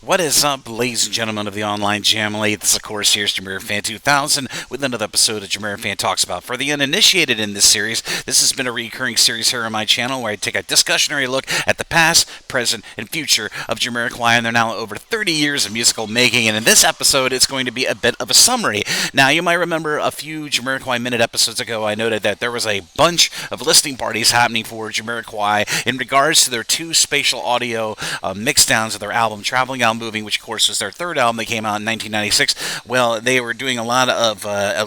What is up, ladies and gentlemen of the online Jamily? This, of course, here's JamiroFan 2000 with another episode of JamiroFan Talks About. For the uninitiated in this series, this has been a recurring series here on my channel where I take a discussionary look at the past, present, and future of Jamiroquai, and they're now over 30 years of musical making. And in this episode, it's going to be a bit of a summary. Now, you might remember a few Jamiroquai Minute episodes ago, I noted that there was a bunch of listening parties happening for Jamiroquai in regards to their two spatial audio mixdowns of their album, Traveling Out Moving, which of course was their third album that came out in 1996. Well, they were doing a lot of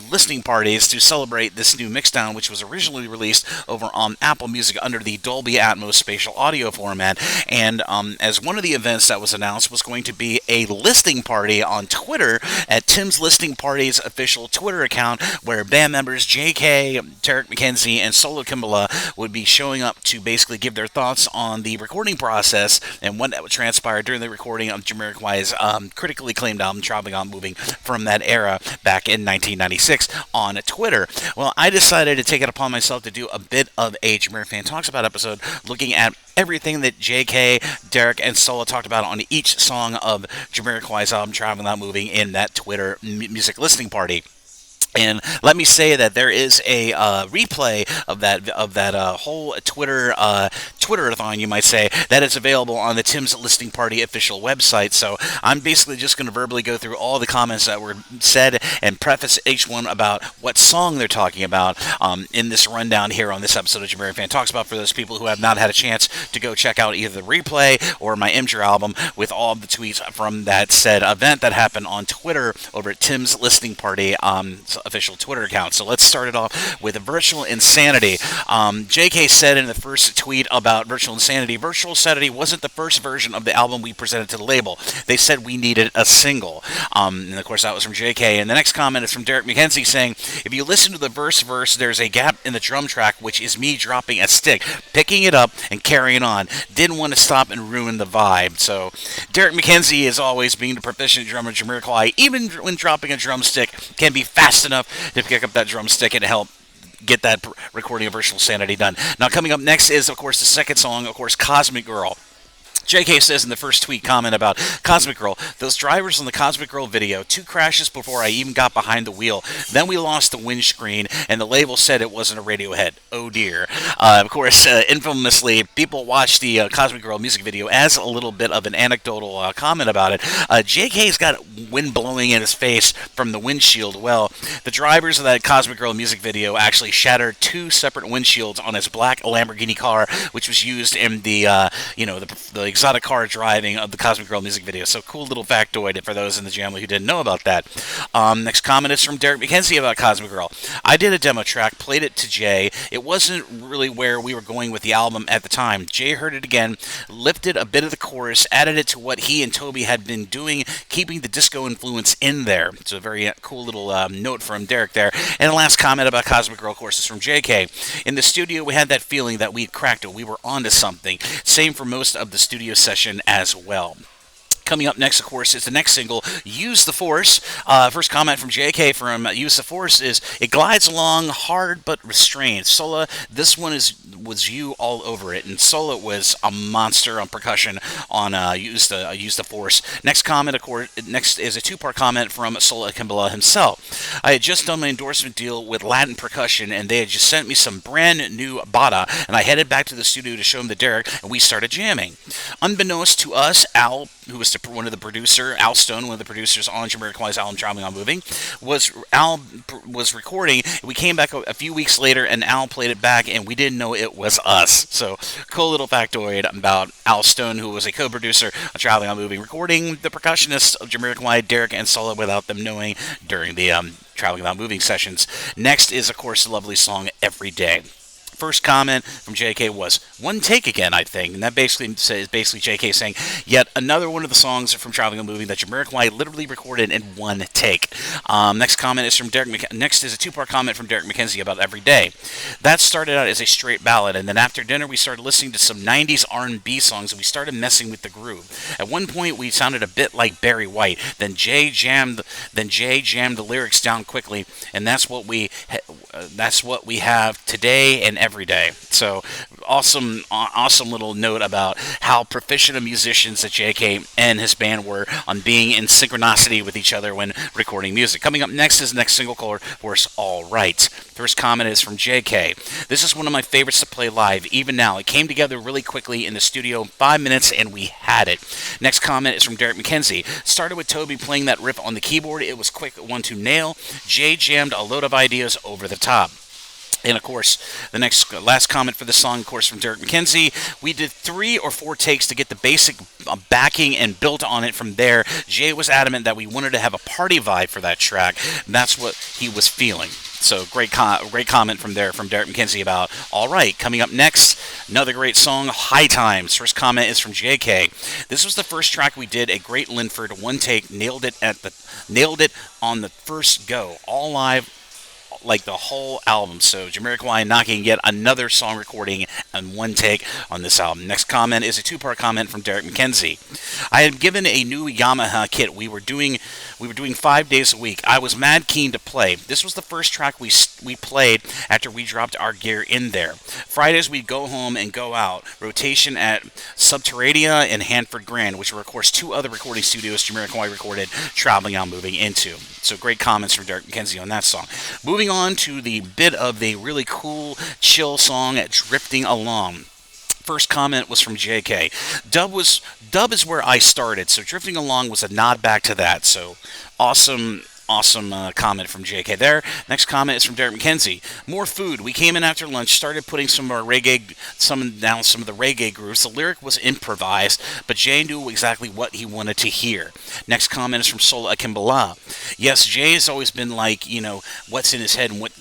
listening parties to celebrate this new mixdown, which was originally released over on Apple Music under the Dolby Atmos spatial audio format. And as one of the events that was announced was going to be a listening party on Twitter at Tim's Listening Party's official Twitter account, where band members J.K., Derek McKenzie, and Solo Kimbala would be showing up to basically give their thoughts on the recording process and what would transpire during the recording of Jamiroquai's critically acclaimed album, Traveling Out Moving, from that era back in 1996 on Twitter. Well, I decided to take it upon myself to do a bit of a JamiroFan Talks About episode looking at everything that J.K., Derek, and Solo talked about on each song of Jamiroquai's album, Traveling Out Moving, in that Twitter music listening party. And let me say that there is a replay of that whole Twitter-a-thon, you might say, that is available on the Tim's Listening Party official website. So I'm basically just going to verbally go through all the comments that were said and preface each one about what song they're talking about in this rundown here on this episode of JamiroFan Talks About, for those people who have not had a chance to go check out either the replay or my Imgur album with all of the tweets from that said event that happened on Twitter over at Tim's Listening Party official Twitter account. So let's start it off with Virtual Insanity. JK said in the first tweet about Virtual Insanity wasn't the first version of the album we presented to the label. They said we needed a single. And of course that was from JK. And the next comment is from Derek McKenzie saying, if you listen to the verse, there's a gap in the drum track, which is me dropping a stick, picking it up, and carrying on. Didn't want to stop and ruin the vibe. So Derek McKenzie is always being the proficient drummer Jamiroquai, even when dropping a drumstick, can be fast enough to pick up that drumstick and help get that recording of Virtual Sanity done. Now, coming up next is, of course, the second song, of course, Cosmic Girl. JK says in the first tweet comment about Cosmic Girl, those drivers on the Cosmic Girl video, 2 crashes before I even got behind the wheel. Then we lost the windscreen, and the label said it wasn't a Radiohead. Oh dear. Of course, infamously, people watched the Cosmic Girl music video as a little bit of an anecdotal comment about it. JK's got wind blowing in his face from the windshield. Well, the drivers of that Cosmic Girl music video actually shattered 2 separate windshields on his black Lamborghini car, which was used in the exotic car driving of the Cosmic Girl music video. So cool little factoid for those in the Jamily who didn't know about that. Next comment is from Derek McKenzie about Cosmic Girl. I did a demo track, played it to Jay. It wasn't really where we were going with the album at the time. Jay heard it again, lifted a bit of the chorus, added it to what he and Toby had been doing, keeping the disco influence in there. It's a very cool little note from Derek there. And the last comment about Cosmic Girl, of course, is from JK. In the studio, we had that feeling that we had cracked it. We were onto something. Same for most of the studio session as well. Coming up next, of course, is the next single, Use the Force. First comment from JK from Use the Force is, it glides along hard but restrained. Sola, this one was you all over it, and Sola was a monster on percussion on Use the Force. Next comment, of course, next is a 2-part comment from Sola Kimbala himself. I had just done my endorsement deal with Latin Percussion, and they had just sent me some brand new bata, and I headed back to the studio to show him the Derek, and we started jamming. Unbeknownst to us, Al, who was Al Stone, one of the producers on Jamiroquai's album Traveling Out Moving, was recording. We came back a few weeks later, and Al played it back, and we didn't know it was us. So, cool little factoid about Al Stone, who was a co-producer on Traveling Out Moving, recording the percussionists of Jamiroquai, Derek, and Sola without them knowing during the Traveling Out Moving sessions. Next is, of course, the lovely song Every Day. First comment from JK was one take again, I think, and that basically is JK saying yet another one of the songs from Traveling a Movie that Jamiroquai literally recorded in one take. Next comment is from Next is a 2-part comment from Derek McKenzie about Every Day. That started out as a straight ballad, and then after dinner we started listening to some 90s R&B songs, and we started messing with the groove. At one point we sounded a bit like Barry White. Then Jay jammed the lyrics down quickly, and that's what we have today and every day. So awesome little note about how proficient of musicians that JK and his band were on being in synchronicity with each other when recording music. Coming up next is the next single called, of course, All Right. First comment is from JK. This is one of my favorites to play live, even now. It came together really quickly in the studio, 5 minutes, and we had it. Next comment is from Derek McKenzie. Started with Toby playing that riff on the keyboard. It was quick one to nail. Jay jammed a load of ideas over the top. And of course, the last comment for the song, of course, from Derek McKenzie. We did 3 or 4 takes to get the basic backing and built on it from there. Jay was adamant that we wanted to have a party vibe for that track. And that's what he was feeling. So great comment from Derek McKenzie about All Right. Coming up next, another great song, High Times. First comment is from JK. This was the first track we did at Great Linford, one take, nailed it on the first go, all live, like the whole album. So Jamiroquai knocking yet another song recording and one take on this album. Next comment is a 2-part comment from Derek McKenzie. I had given a new Yamaha kit. We were doing 5 days a week. I was mad keen to play. This was the first track we played after we dropped our gear in there. Fridays we'd go home and go out. Rotation at Subterranea and Hanford Grand, which were of course 2 other recording studios Jamiroquai recorded Traveling on Moving into. So great comments from Derek McKenzie on that song. Moving on to the bit of the really cool, chill song, Drifting Along. First comment was from JK. Dub is where I started, so Drifting Along was a nod back to that. So awesome comment from JK there. Next comment is from Derek McKenzie. More food. We came in after lunch, started putting some of the reggae grooves. The lyric was improvised, but Jay knew exactly what he wanted to hear. Next comment is from Sola Akimbala. Yes, Jay has always been like, what's in his head and what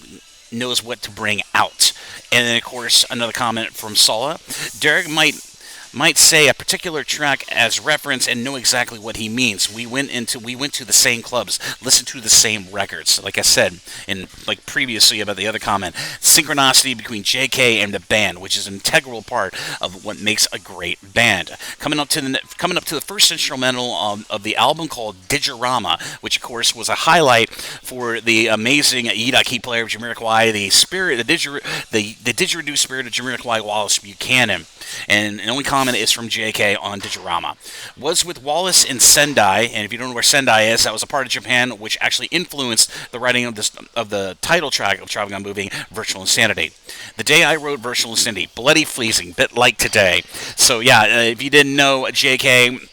knows what to bring out. And then, of course, another comment from Sola. Derek might say a particular track as reference and know exactly what he means. We went to the same clubs, listened to the same records. Like I said, like previously about the other comment, synchronicity between JK and the band, which is an integral part of what makes a great band. Coming up to the first instrumental of the album called Digirama, which of course was a highlight for the amazing Yida key player of Jamiroquai, the didgeridoo spirit of Jamiroquai, Wallace Buchanan. And the only comment is from JK on Digirama. Was with Wallace in Sendai, and if you don't know where Sendai is, that was a part of Japan which actually influenced the writing of the title track of Traveling on Moving, Virtual Insanity. The day I wrote Virtual Insanity, bloody freezing, bit like today. So yeah, if you didn't know, JK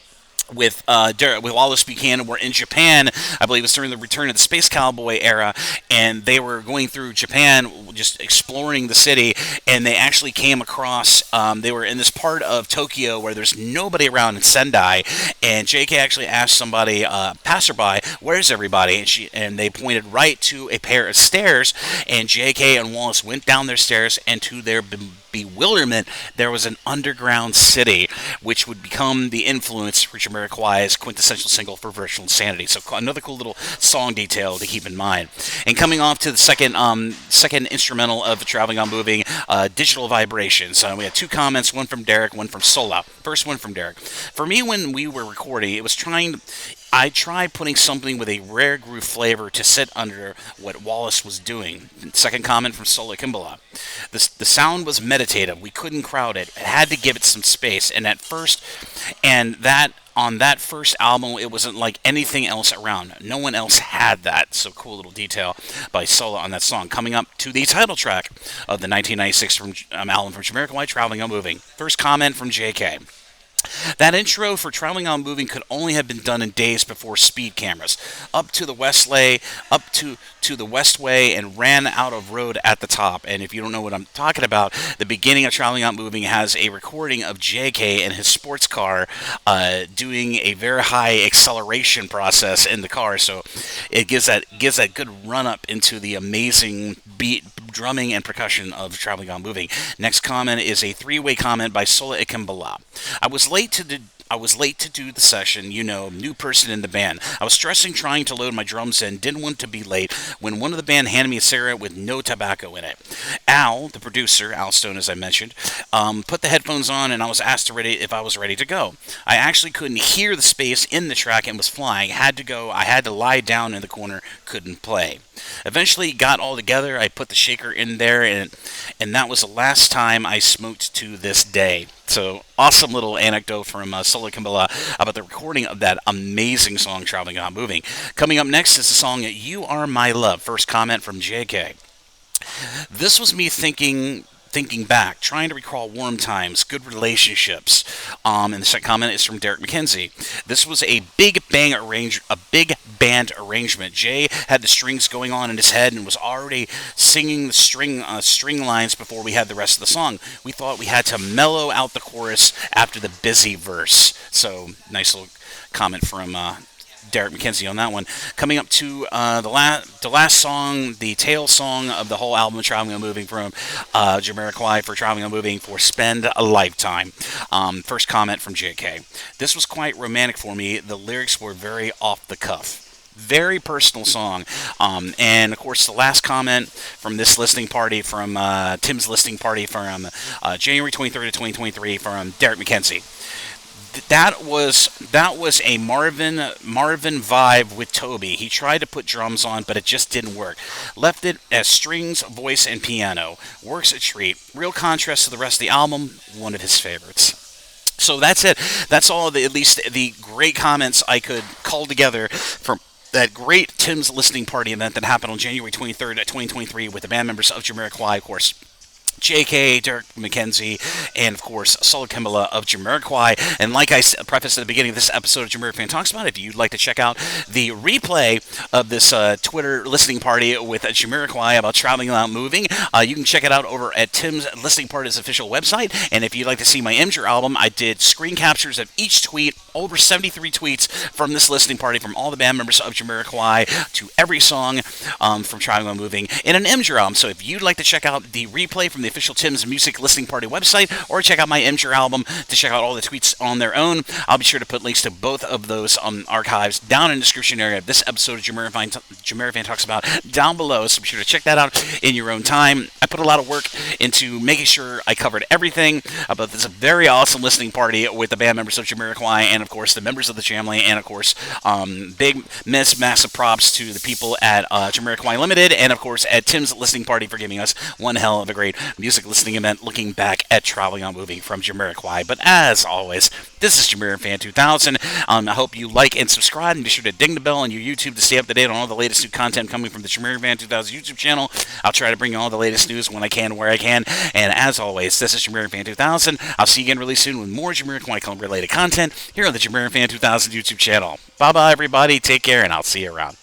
with Wallace Buchanan were in Japan. I believe it was during the return of the Space Cowboy era, and they were going through Japan, just exploring the city, and they actually came across, they were in this part of Tokyo where there's nobody around in Sendai, and JK actually asked somebody, passerby, where's everybody? And they pointed right to a pair of stairs, and JK and Wallace went down their stairs, and to their bewilderment, there was an underground city, which would become the influence for Jamiroquai's quintessential single for Virtual Insanity. So another cool little song detail to keep in mind. And coming off to the second instrumental of Traveling on Moving, Digital Vibrations. We had 2 comments, one from Derek, one from Sola. First one from Derek. For me, when we were recording, I tried putting something with a rare groove flavor to sit under what Wallace was doing. Second comment from Sola Kimbala. The sound was meditative. We couldn't crowd it. It had to give it some space. And on that first album, it wasn't like anything else around. No one else had that. So cool little detail by Sola on that song. Coming up to the title track of the 1996 album from Jamiroquai, Traveling on Moving. First comment from JK. That intro for Traveling on Moving could only have been done in days before speed cameras. Up to the Westway, and ran out of road at the top. And if you don't know what I'm talking about, the beginning of Traveling on Moving has a recording of JK and his sports car doing a very high acceleration process in the car. So it gives that good run up into the amazing beat, drumming, and percussion of Traveling on Moving. Next comment is a 3-way comment by Sola Ikimbala. I was late to do the session, new person in the band. I was stressing trying to load my drums in, didn't want to be late, when one of the band handed me a cigarette with no tobacco in it. Al, the producer, Al Stone as I mentioned, put the headphones on and I was asked if I was ready to go. I actually couldn't hear the space in the track and was flying. I had to lie down in the corner, couldn't play. Eventually got all together. I put the shaker in there, and that was the last time I smoked to this day. So awesome little anecdote from Solo Kimbala about the recording of that amazing song, Traveling Not Moving. Coming up next is the song You Are My Love. First comment from JK. This was me thinking back, trying to recall warm times, good relationships. And the second comment is from Derek McKenzie. This was a big band arrangement. Jay had the strings going on in his head and was already singing the string lines before we had the rest of the song. We thought we had to mellow out the chorus after the busy verse. So nice little comment from Derek McKenzie on that one. Coming up to the last song, the tail song of the whole album, Traveling and Moving, from Jamiroquai for Traveling and Moving for Spend a Lifetime. First comment from JK. This was quite romantic for me. The lyrics were very off the cuff. Very personal song. And of course, the last comment from this listening party, from Tim's listening party from January 23rd of 2023 from Derek McKenzie. That was a Marvin vibe with Toby. He tried to put drums on, but it just didn't work. Left it as strings, voice, and piano. Works a treat. Real contrast to the rest of the album. One of his favorites. So that's it. That's all at least the great comments I could call together from that great Tim's listening party event that happened on January 23rd, 2023 with the band members of Jamiroquai, of course. JK, Derek McKenzie, and of course, Solo Kimbala of Jamiroquai. And like I prefaced at the beginning of this episode of JamiroFan Talks About, if you'd like to check out the replay of this Twitter listening party with Jamiroquai about traveling without moving, you can check it out over at Tim's listening party's official website. And if you'd like to see my Imgur album, I did screen captures of each tweet, over 73 tweets from this listening party from all the band members of Jamiroquai to every song from Traveling Without Moving in an Imgur album. So if you'd like to check out the replay from the official Tim's Music Listening Party website, or check out my Imgur album to check out all the tweets on their own, I'll be sure to put links to both of those archives down in the description area of this episode of JamiroFan Talks About down below, so be sure to check that out in your own time. I put a lot of work into making sure I covered everything about this very awesome listening party with the band members of Jamiroquai, and of course the members of the family, and of course massive props to the people at Jamiroquai Limited, and of course at Tim's listening party for giving us one hell of a great music listening event looking back at Traveling on Moving from Jamiroquai. But as always, this is JamiroFan 2000. I hope you like and subscribe, and be sure to ding the bell on your YouTube to stay up to date on all the latest new content coming from the JamiroFan 2000 YouTube channel. I'll try to bring you all the latest news when I can, where I can. And as always, this is JamiroFan 2000. I'll see you again really soon with more Jamiroquai related content here on the JamiroFan 2000 YouTube channel. Bye bye, everybody. Take care, and I'll see you around.